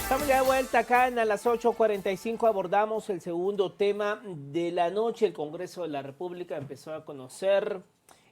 Estamos ya de vuelta acá a las 8:45. Abordamos el segundo tema de la noche. El Congreso de la República empezó a conocer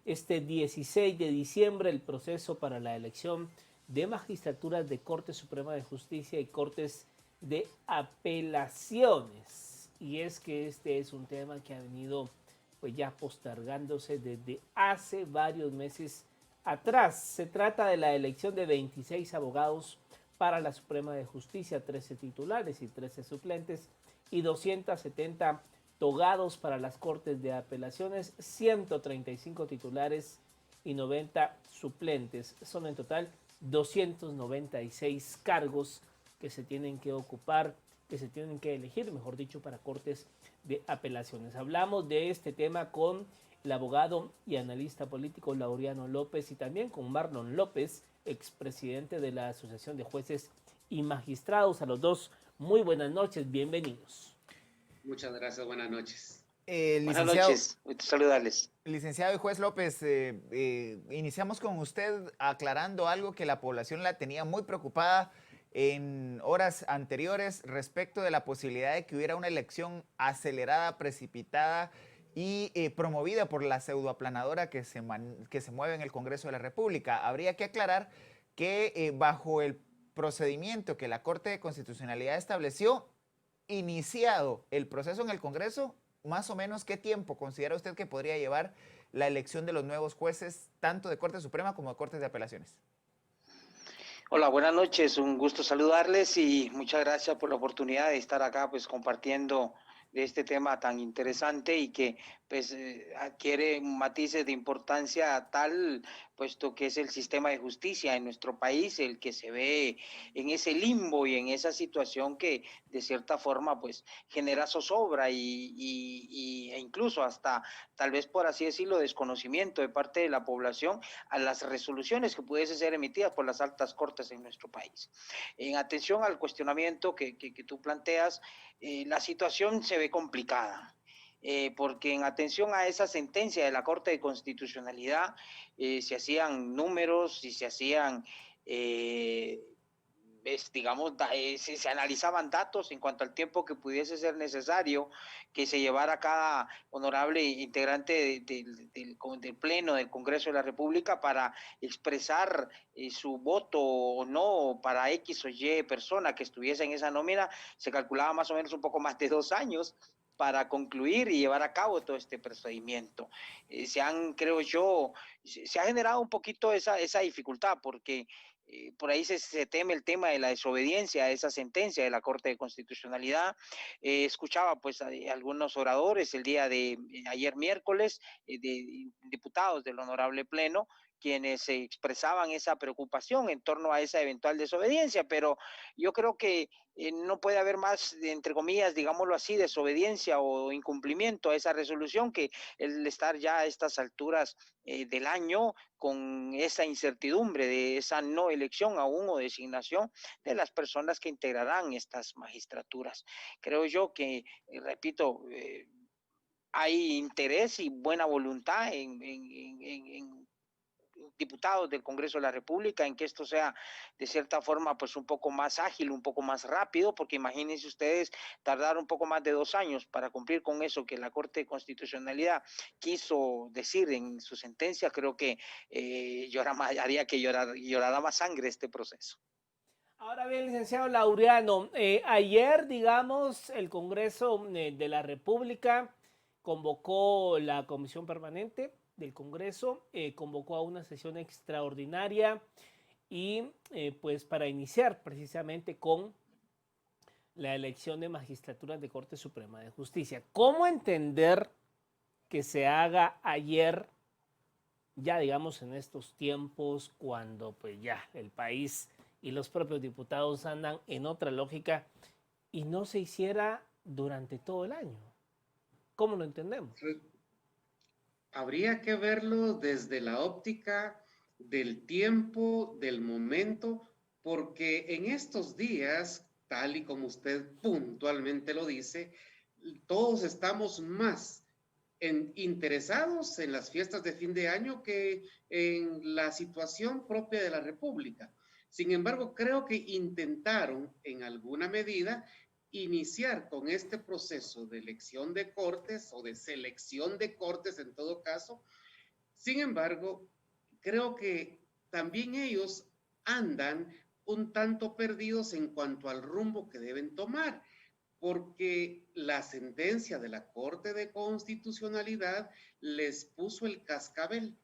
este 16 de diciembre el proceso para la elección de magistraturas de Corte Suprema de Justicia y Cortes de Apelaciones. Y es que este es un tema que ha venido pues ya postergándose desde hace varios meses atrás. Se trata de la elección de 26 abogados para la Suprema de Justicia, 13 titulares y 13 suplentes, y 270 togados para las Cortes de Apelaciones, 135 titulares y 90 suplentes. Son en total 296 cargos que se tienen que ocupar, que se tienen que elegir, mejor dicho, para Cortes de Apelaciones. Hablamos de este tema con el abogado y analista político Laureano López y también con Marlon López, expresidente de la Asociación de Jueces y Magistrados. A los dos, muy buenas noches, bienvenidos. Muchas gracias, buenas noches. Buenas noches, saludarles. Licenciado y juez López, iniciamos con usted aclarando algo que la población la tenía muy preocupada en horas anteriores respecto de la posibilidad de que hubiera una elección acelerada, precipitada y promovida por la pseudoaplanadora que se mueve en el Congreso de la República. Habría que aclarar que bajo el procedimiento que la Corte de Constitucionalidad estableció, iniciado el proceso en el Congreso, más o menos ¿qué tiempo considera usted que podría llevar la elección de los nuevos jueces, tanto de Corte Suprema como de Cortes de Apelaciones? Hola, buenas noches, un gusto saludarles y muchas gracias por la oportunidad de estar acá pues compartiendo de este tema tan interesante y que pues adquiere matices de importancia tal, puesto que es el sistema de justicia en nuestro país el que se ve en ese limbo y en esa situación que de cierta forma pues genera zozobra e incluso hasta tal vez por así decirlo desconocimiento de parte de la población a las resoluciones que pudiesen ser emitidas por las altas cortes en nuestro país. En atención al cuestionamiento que tú planteas, la situación se ve complicada. Porque en atención a esa sentencia de la Corte de Constitucionalidad se hacían números y se hacían, digamos, se analizaban datos en cuanto al tiempo que pudiese ser necesario que se llevara cada honorable integrante del Pleno del Congreso de la República para expresar su voto o no para X o Y persona que estuviese en esa nómina. Se calculaba más o menos un poco más de 2 años para concluir y llevar a cabo todo este procedimiento. Creo yo, se ha generado un poquito esa dificultad porque por ahí se teme el tema de la desobediencia a esa sentencia de la Corte de Constitucionalidad. Escuchaba pues a algunos oradores el día de ayer miércoles, de diputados del honorable Pleno, quienes expresaban esa preocupación en torno a esa eventual desobediencia, pero yo creo que no puede haber más, entre comillas, digámoslo así, desobediencia o incumplimiento a esa resolución que el estar ya a estas alturas del año con esa incertidumbre de esa no elección aún o designación de las personas que integrarán estas magistraturas. Creo yo que, repito, hay interés y buena voluntad en diputados del Congreso de la República en que esto sea de cierta forma pues un poco más ágil, un poco más rápido, porque imagínense ustedes tardar un poco más de 2 años para cumplir con eso que la Corte de Constitucionalidad quiso decir en su sentencia. Creo que haría que llorara más sangre este proceso. Ahora bien, licenciado Laureano, ayer, digamos, el Congreso de la República convocó la Comisión Permanente del Congreso, convocó a una sesión extraordinaria y pues para iniciar precisamente con la elección de magistraturas de Corte Suprema de Justicia. ¿Cómo entender que se haga ayer, ya digamos en estos tiempos, cuando pues ya el país y los propios diputados andan en otra lógica y no se hiciera durante todo el año? ¿Cómo lo entendemos? Habría que verlo desde la óptica del tiempo, del momento, porque en estos días, tal y como usted puntualmente lo dice, todos estamos más interesados en las fiestas de fin de año que en la situación propia de la República. Sin embargo, creo que intentaron en alguna medida iniciar con este proceso de elección de cortes o de selección de cortes en todo caso. Sin embargo, creo que también ellos andan un tanto perdidos en cuanto al rumbo que deben tomar, porque la sentencia de la Corte de Constitucionalidad les puso el cascabel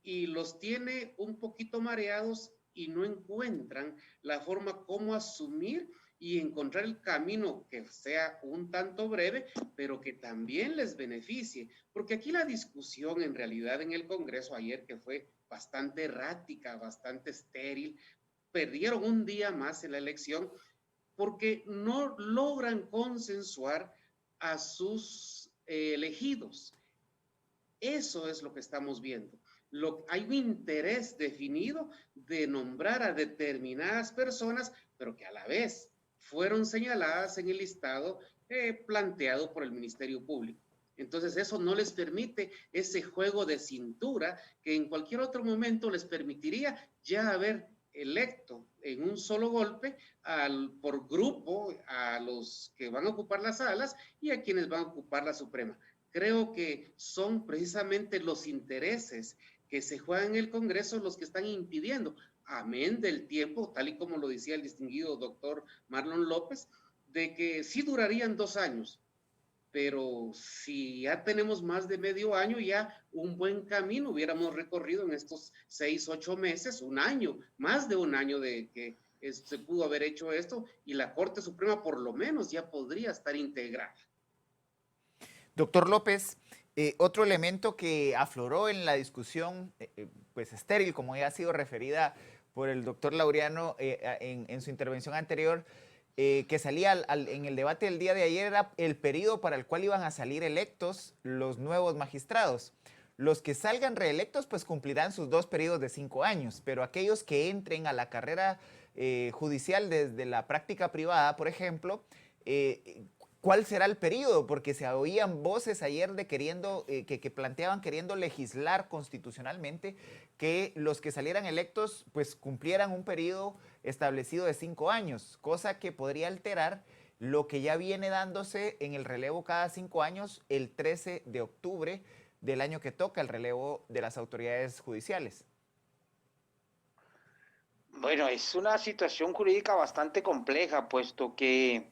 y los tiene un poquito mareados y no encuentran la forma como asumir y encontrar el camino que sea un tanto breve, pero que también les beneficie. Porque aquí la discusión en realidad en el Congreso ayer, que fue bastante errática, bastante estéril, perdieron un día más en la elección porque no logran consensuar a sus elegidos. Eso es lo que estamos viendo. Hay un interés definido de nombrar a determinadas personas, pero que a la vez fueron señaladas en el listado planteado por el Ministerio Público. Entonces eso no les permite ese juego de cintura que en cualquier otro momento les permitiría ya haber electo en un solo golpe por grupo a los que van a ocupar las salas y a quienes van a ocupar la Suprema. Creo que son precisamente los intereses que se juegan en el Congreso los que están impidiendo, amén del tiempo, tal y como lo decía el distinguido doctor Marlon López, de que sí durarían 2 años, pero si ya tenemos más de medio año, ya un buen camino hubiéramos recorrido en estos 6, 8 meses, un año, más de un año de que se pudo haber hecho esto, y la Corte Suprema por lo menos ya podría estar integrada. Doctor López, otro elemento que afloró en la discusión, pues estéril, como ya ha sido referida por el doctor Laureano en su intervención anterior, que salía en el debate del día de ayer, era el periodo para el cual iban a salir electos los nuevos magistrados. Los que salgan reelectos pues cumplirán sus 2 periodos de 5 años, pero aquellos que entren a la carrera judicial desde la práctica privada, por ejemplo, ¿cuál será el periodo? Porque se oían voces ayer de que planteaban queriendo legislar constitucionalmente que los que salieran electos pues cumplieran un periodo establecido de 5 años, cosa que podría alterar lo que ya viene dándose en el relevo cada 5 años, el 13 de octubre del año que toca el relevo de las autoridades judiciales. Bueno, es una situación jurídica bastante compleja, puesto que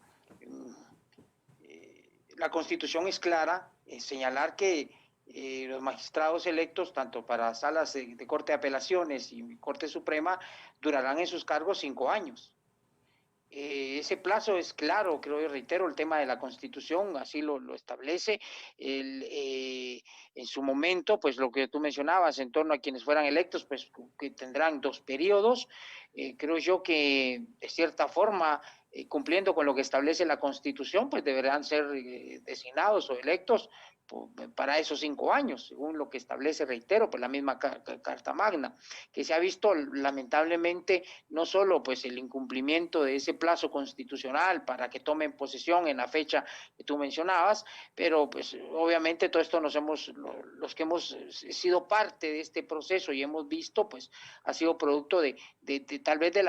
la Constitución es clara, señalar que los magistrados electos, tanto para salas de Corte de Apelaciones y Corte Suprema, durarán en sus cargos 5 años. Ese plazo es claro, creo y reitero, el tema de la Constitución así lo establece. En su momento, pues lo que tú mencionabas en torno a quienes fueran electos, pues que tendrán 2 periodos. Creo yo que de cierta forma, cumpliendo con lo que establece la Constitución, pues deberán ser designados o electos para esos 5 años, según lo que establece, reitero, pues la misma Carta Magna, que se ha visto lamentablemente no solo pues el incumplimiento de ese plazo constitucional para que tomen posesión en la fecha que tú mencionabas, pero pues obviamente todo esto los que hemos sido parte de este proceso y hemos visto, pues ha sido producto de tal vez de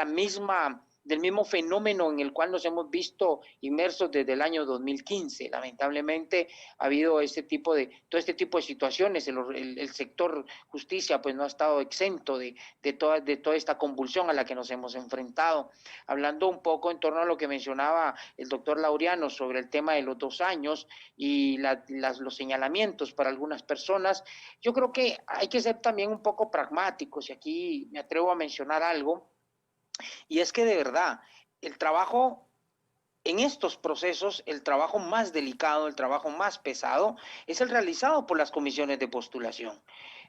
del mismo fenómeno en el cual nos hemos visto inmersos desde el año 2015. Lamentablemente ha habido todo este tipo de situaciones. El sector justicia pues no ha estado exento de toda esta convulsión a la que nos hemos enfrentado. Hablando un poco en torno a lo que mencionaba el doctor Laureano sobre el tema de los 2 años y los señalamientos para algunas personas, yo creo que hay que ser también un poco pragmáticos, y aquí me atrevo a mencionar algo. Y es que de verdad, el trabajo en estos procesos, el trabajo más delicado, el trabajo más pesado, es el realizado por las comisiones de postulación.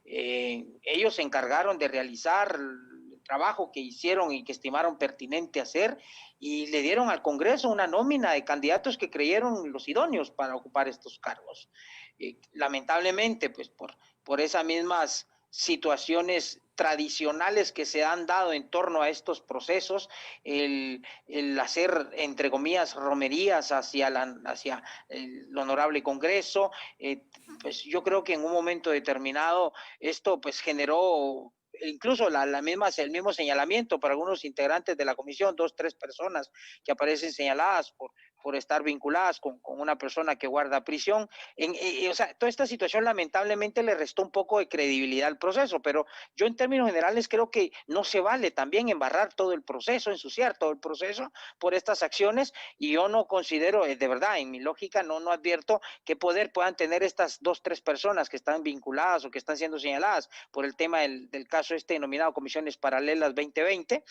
Ellos se encargaron de realizar el trabajo que hicieron y que estimaron pertinente hacer, y le dieron al Congreso una nómina de candidatos que creyeron los idóneos para ocupar estos cargos. Lamentablemente, pues por esas mismas situaciones tradicionales que se han dado en torno a estos procesos, el hacer, entre comillas, romerías hacia el honorable Congreso, pues yo creo que en un momento determinado esto pues generó incluso el mismo señalamiento para algunos integrantes de la comisión, 2, 3 personas que aparecen señaladas por estar vinculadas con una persona que guarda prisión. O sea, toda esta situación lamentablemente le restó un poco de credibilidad al proceso, pero yo en términos generales creo que no se vale también embarrar todo el proceso, ensuciar todo el proceso por estas acciones, y yo no considero, de verdad, en mi lógica no advierto qué poder puedan tener estas 2, 3 personas que están vinculadas o que están siendo señaladas por el tema del caso denominado Comisiones Paralelas 2020,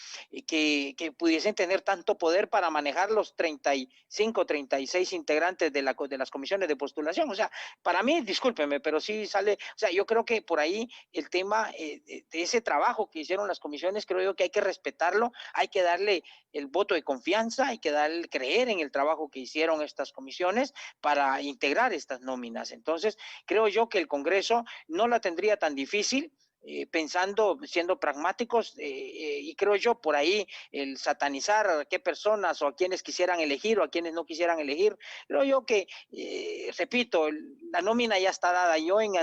que pudiesen tener tanto poder para manejar los 35, 36 integrantes de las comisiones de postulación. O sea, para mí, discúlpeme, pero sí sale, o sea, yo creo que por ahí el tema de ese trabajo que hicieron las comisiones, creo yo que hay que respetarlo, hay que darle el voto de confianza, hay que creer en el trabajo que hicieron estas comisiones para integrar estas nóminas. Entonces, creo yo que el Congreso no la tendría tan difícil, pensando, siendo pragmáticos, y creo yo por ahí el satanizar a qué personas o a quienes quisieran elegir o a quienes no quisieran elegir, creo yo que, repito, la nómina ya está dada. Yo en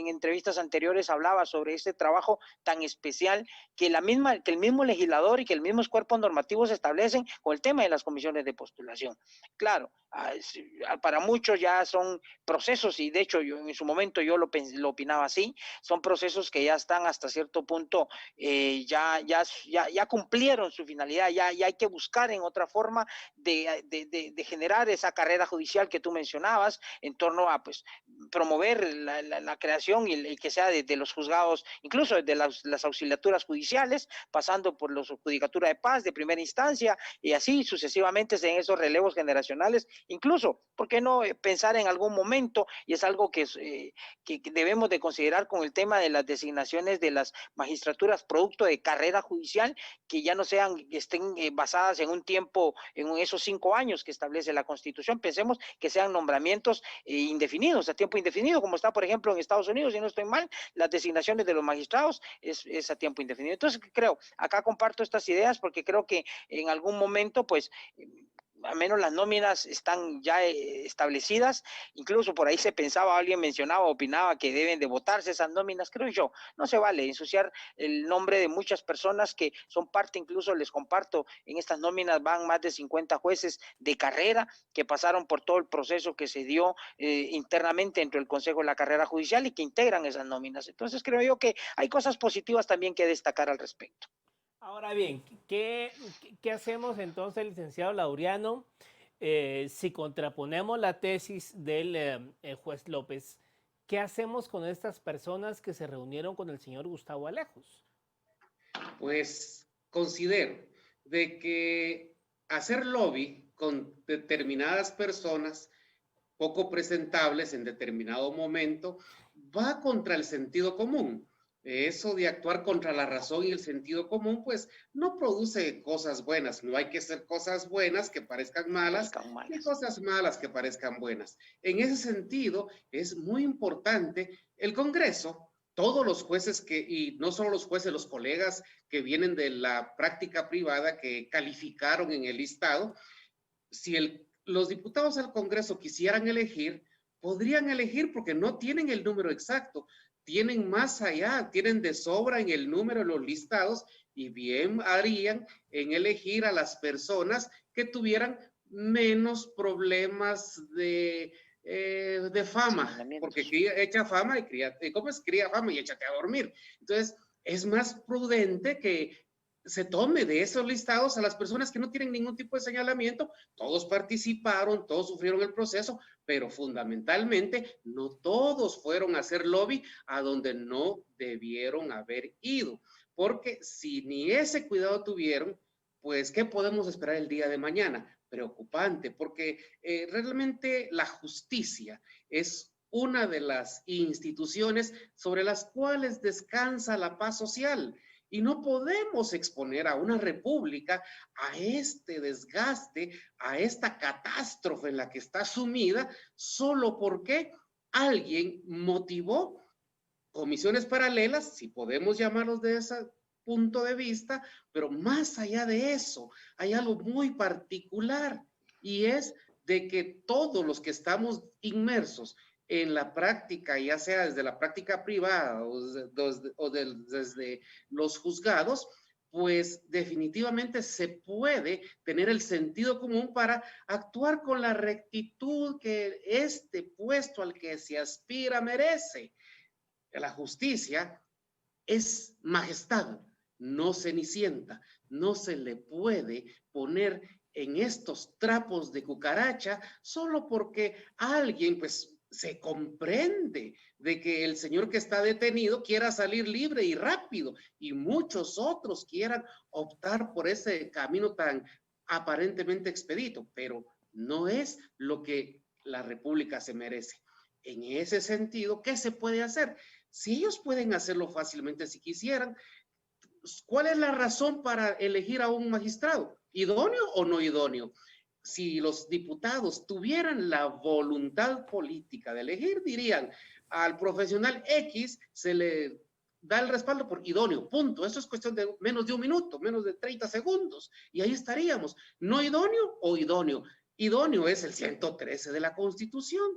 entrevistas anteriores hablaba sobre este trabajo tan especial que el mismo legislador y que el mismo cuerpos normativos establecen con el tema de las comisiones de postulación. Claro, para muchos ya son procesos, y de hecho yo en su momento yo lo opinaba así, son procesos que ya están hasta cierto punto, ya cumplieron su finalidad, ya hay que buscar en otra forma de generar esa carrera judicial que tú mencionabas en torno a, pues, promover la creación y que sea de los juzgados, incluso de las auxiliaturas judiciales, pasando por la judicatura de paz de primera instancia y así sucesivamente en esos relevos generacionales. Incluso, ¿por qué no pensar en algún momento? Y es algo que debemos de considerar con el tema de las designaciones de las magistraturas producto de carrera judicial, que ya no estén basadas en un tiempo, en esos 5 años que establece la Constitución. Pensemos que sean nombramientos indefinidos, a tiempo indefinido, como está, por ejemplo, en Estados Unidos, si no estoy mal, las designaciones de los magistrados es a tiempo indefinido. Entonces, creo, acá comparto estas ideas porque creo que en algún momento, pues, al menos las nóminas están ya establecidas, incluso por ahí se pensaba, alguien mencionaba, opinaba que deben de votarse esas nóminas. Creo yo, no se vale ensuciar el nombre de muchas personas que son parte, incluso les comparto, en estas nóminas van más de 50 jueces de carrera que pasaron por todo el proceso que se dio internamente dentro del Consejo de la Carrera Judicial y que integran esas nóminas. Entonces creo yo que hay cosas positivas también que destacar al respecto. Ahora bien, ¿qué hacemos entonces, licenciado Laureano, si contraponemos la tesis del juez López? ¿Qué hacemos con estas personas que se reunieron con el señor Gustavo Alejos? Pues considero de que hacer lobby con determinadas personas poco presentables en determinado momento va contra el sentido común. Eso de actuar contra la razón y el sentido común, pues no produce cosas buenas. No hay que hacer cosas buenas que parezcan malas, ni cosas malas que parezcan buenas. En ese sentido, es muy importante el Congreso, todos los jueces y no solo los jueces, los colegas que vienen de la práctica privada que calificaron en el listado, si los diputados al Congreso quisieran elegir, podrían elegir porque no tienen el número exacto, tienen más allá, tienen de sobra en el número de los listados y bien harían en elegir a las personas que tuvieran menos problemas de fama, porque echa fama y cría fama y échate a dormir. Entonces, es más prudente que se tome de esos listados a las personas que no tienen ningún tipo de señalamiento. Todos participaron, todos sufrieron el proceso, pero fundamentalmente no todos fueron a hacer lobby a donde no debieron haber ido, porque si ni ese cuidado tuvieron, pues ¿qué podemos esperar el día de mañana? Preocupante, porque realmente la justicia es una de las instituciones sobre las cuales descansa la paz social. Y no podemos exponer a una república a este desgaste, a esta catástrofe en la que está sumida, solo porque alguien motivó comisiones paralelas, si podemos llamarlos de ese punto de vista, pero más allá de eso, hay algo muy particular y es de que todos los que estamos inmersos en la práctica, ya sea desde la práctica privada desde los juzgados, pues definitivamente se puede tener el sentido común para actuar con la rectitud que este puesto al que se aspira merece. La justicia es majestad, no cenicienta, no se le puede poner en estos trapos de cucaracha solo porque alguien pues se comprende de que el señor que está detenido quiera salir libre y rápido y muchos otros quieran optar por ese camino tan aparentemente expedito, pero no es lo que la República se merece. En ese sentido, ¿qué se puede hacer? Si ellos pueden hacerlo fácilmente si quisieran, ¿cuál es la razón para elegir a un magistrado? ¿Idóneo o no idóneo? Si los diputados tuvieran la voluntad política de elegir, dirían al profesional X se le da el respaldo por idóneo, punto. Eso es cuestión de menos de un minuto, menos de 30 segundos. Y ahí estaríamos. ¿No idóneo o idóneo? Idóneo es el 113 de la Constitución.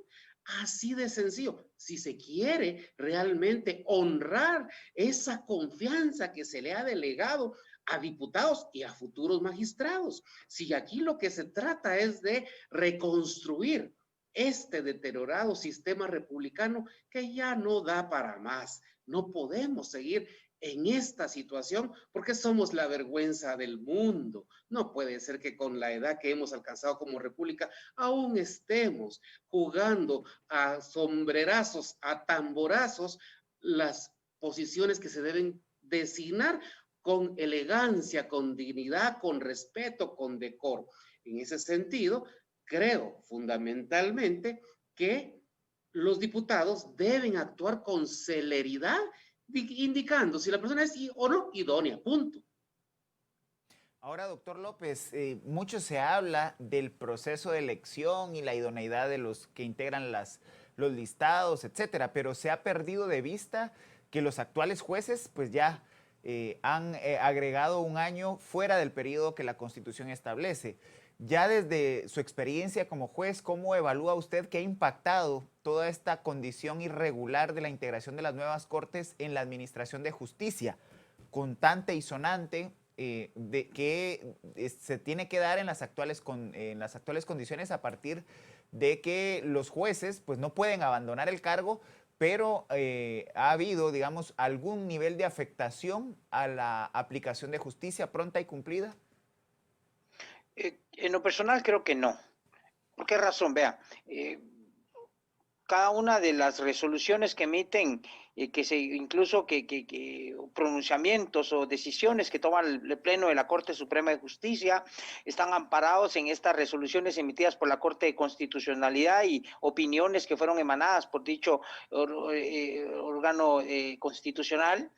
Así de sencillo. Si se quiere realmente honrar esa confianza que se le ha delegado a diputados y a futuros magistrados. Si aquí lo que se trata es de reconstruir este deteriorado sistema republicano que ya no da para más. No podemos seguir en esta situación porque somos la vergüenza del mundo. No puede ser que con la edad que hemos alcanzado como república aún estemos jugando a sombrerazos, a tamborazos, las posiciones que se deben designar con elegancia, con dignidad, con respeto, con decoro. En ese sentido, creo fundamentalmente que los diputados deben actuar con celeridad, indicando si la persona es o no idónea, punto. Ahora, doctor López, mucho se habla del proceso de elección y la idoneidad de los que integran los listados, etcétera, pero se ha perdido de vista que los actuales jueces pues ya han agregado un año fuera del periodo que la Constitución establece. Ya desde su experiencia como juez, ¿cómo evalúa usted que ha impactado toda esta condición irregular de la integración de las nuevas cortes en la administración de justicia, contante y sonante, que se tiene que dar en las actuales condiciones a partir de que los jueces pues, no pueden abandonar el cargo, pero ha habido, digamos, algún nivel de afectación a la aplicación de justicia pronta y cumplida? En lo personal creo que no. ¿Por qué razón? Vea, cada una de las resoluciones que emiten, incluso que pronunciamientos o decisiones que toma el Pleno de la Corte Suprema de Justicia, están amparados en estas resoluciones emitidas por la Corte de Constitucionalidad y opiniones que fueron emanadas por dicho órgano constitucional.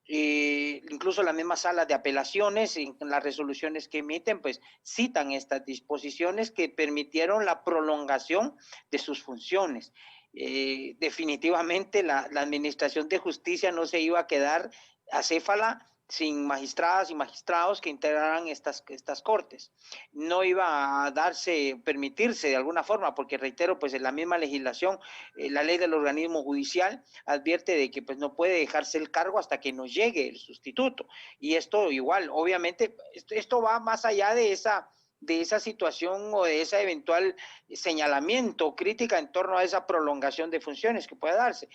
Incluso la misma sala de apelaciones, en las resoluciones que emiten, pues citan estas disposiciones que permitieron la prolongación de sus funciones. Definitivamente la administración de justicia no se iba a quedar acéfala sin magistradas y magistrados que integraran estas cortes. No iba a permitirse de alguna forma, porque reitero, pues en la misma legislación, la ley del organismo judicial advierte de que pues no puede dejarse el cargo hasta que nos llegue el sustituto. Y esto igual, obviamente, esto va más allá de esa situación o de ese eventual señalamiento o crítica en torno a esa prolongación de funciones que puede darse.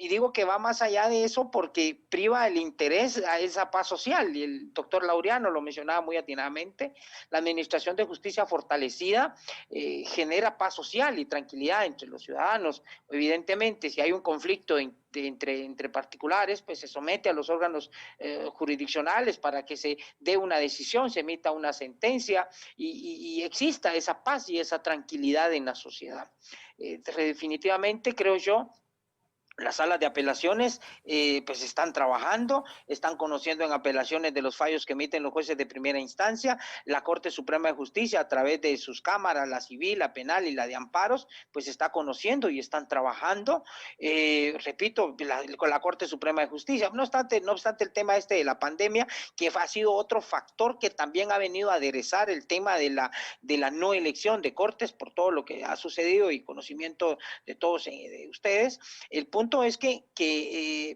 Y digo que va más allá de eso porque priva el interés a esa paz social. Y el doctor Laureano lo mencionaba muy atinadamente. La administración de justicia fortalecida genera paz social y tranquilidad entre los ciudadanos. Evidentemente, si hay un conflicto entre particulares, pues se somete a los órganos jurisdiccionales para que se dé una decisión, se emita una sentencia y exista esa paz y esa tranquilidad en la sociedad. Definitivamente, creo yo, Las salas de apelaciones pues están trabajando, están conociendo en apelaciones de los fallos que emiten los jueces de primera instancia. La Corte Suprema de Justicia, a través de sus cámaras, la civil, la penal y la de amparos, pues está conociendo y están trabajando. Repito, con la Corte Suprema de Justicia. No obstante el tema de la pandemia, que ha sido otro factor que también ha venido a aderezar el tema de la no elección de cortes por todo lo que ha sucedido y conocimiento de todos de ustedes. El punto es que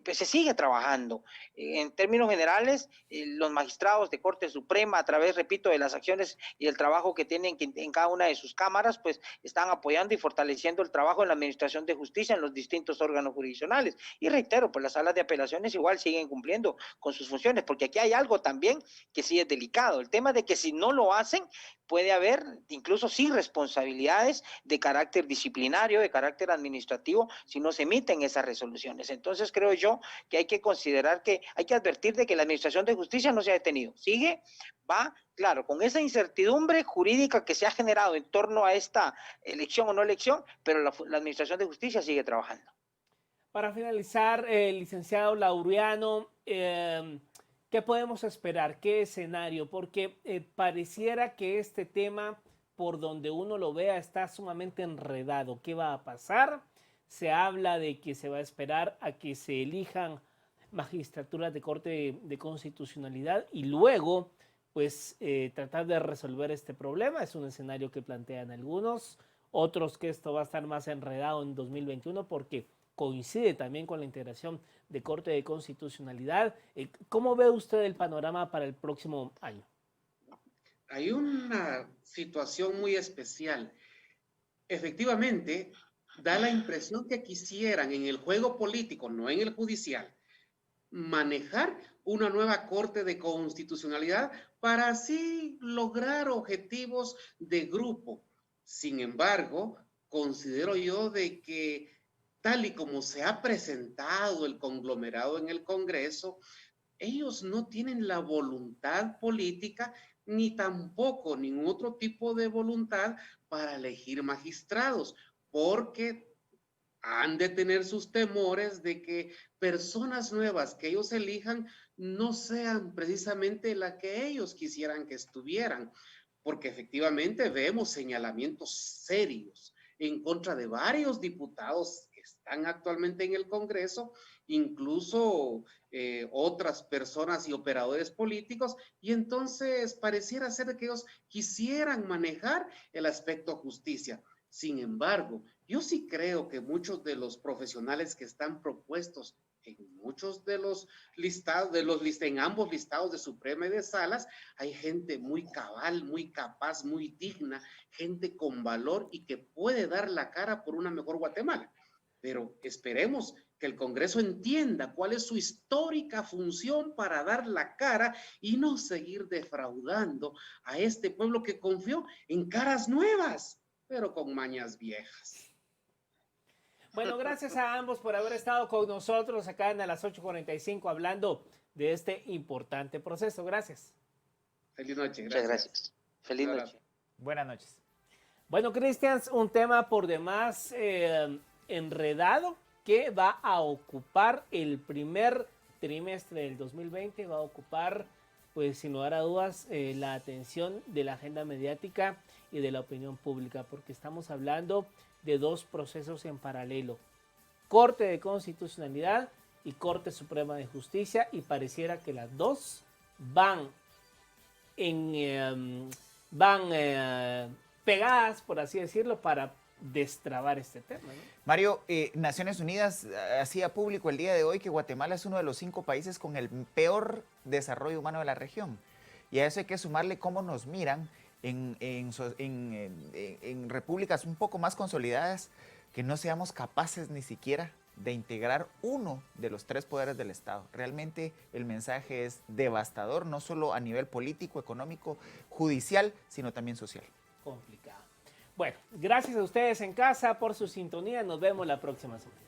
pues se sigue trabajando. En términos generales, los magistrados de Corte Suprema, a través, repito, de las acciones y el trabajo que tienen en cada una de sus cámaras, pues están apoyando y fortaleciendo el trabajo en la administración de justicia en los distintos órganos jurisdiccionales. Y reitero, pues las salas de apelaciones igual siguen cumpliendo con sus funciones, porque aquí hay algo también que sí es delicado. El tema de que si no lo hacen, puede haber incluso sí responsabilidades de carácter disciplinario, de carácter administrativo, si no se emiten esas resoluciones. Entonces creo yo que hay que considerar que hay que advertir de que la administración de justicia no se ha detenido. Sigue, va, claro, con esa incertidumbre jurídica que se ha generado en torno a esta elección o no elección, pero la administración de justicia sigue trabajando. Para finalizar, licenciado Laureano, ¿qué podemos esperar? ¿Qué escenario? Porque pareciera que este tema, por donde uno lo vea, está sumamente enredado. ¿Qué va a pasar? Se habla de que se va a esperar a que se elijan magistraturas de Corte de Constitucionalidad y luego, pues, tratar de resolver este problema. Es un escenario que plantean algunos, otros que esto va a estar más enredado en 2021 porque coincide también con la integración de Corte de Constitucionalidad. ¿Cómo ve usted el panorama para el próximo año? Hay una situación muy especial. Efectivamente, da la impresión que quisieran en el juego político, no en el judicial, manejar una nueva Corte de Constitucionalidad para así lograr objetivos de grupo. Sin embargo, considero yo de que tal y como se ha presentado el conglomerado en el Congreso, ellos no tienen la voluntad política ni tampoco ningún otro tipo de voluntad para elegir magistrados, porque han de tener sus temores de que personas nuevas que ellos elijan no sean precisamente la que ellos quisieran que estuvieran, porque efectivamente vemos señalamientos serios en contra de varios diputados que están actualmente en el Congreso, incluso otras personas y operadores políticos, y entonces pareciera ser que ellos quisieran manejar el aspecto justicia. Sin embargo, yo sí creo que muchos de los profesionales que están propuestos en muchos de los listados, en ambos listados de Suprema y de Salas, hay gente muy cabal, muy capaz, muy digna, gente con valor y que puede dar la cara por una mejor Guatemala. Pero esperemos que el Congreso entienda cuál es su histórica función para dar la cara y no seguir defraudando a este pueblo que confió en caras nuevas, pero con mañas viejas. Bueno, gracias a ambos por haber estado con nosotros acá en a las 8:45 hablando de este importante proceso. Gracias. Feliz noche. Muchas gracias. Feliz noche. Buenas noches. Bueno, Cristian, un tema por demás enredado que va a ocupar el primer trimestre del 2020, va a ocupar, pues sin lugar a dudas, la atención de la agenda mediática y de la opinión pública, porque estamos hablando de dos procesos en paralelo, Corte de Constitucionalidad y Corte Suprema de Justicia, y pareciera que las dos van pegadas, por así decirlo, para destrabar este tema, ¿no? Mario, Naciones Unidas hacía público el día de hoy que Guatemala es uno de los 5 países con el peor desarrollo humano de la región. Y a eso hay que sumarle cómo nos miran en repúblicas un poco más consolidadas, que no seamos capaces ni siquiera de integrar uno de los 3 poderes del Estado. Realmente el mensaje es devastador, no solo a nivel político, económico, judicial, sino también social. Complicado. Bueno, gracias a ustedes en casa por su sintonía. Nos vemos la próxima semana.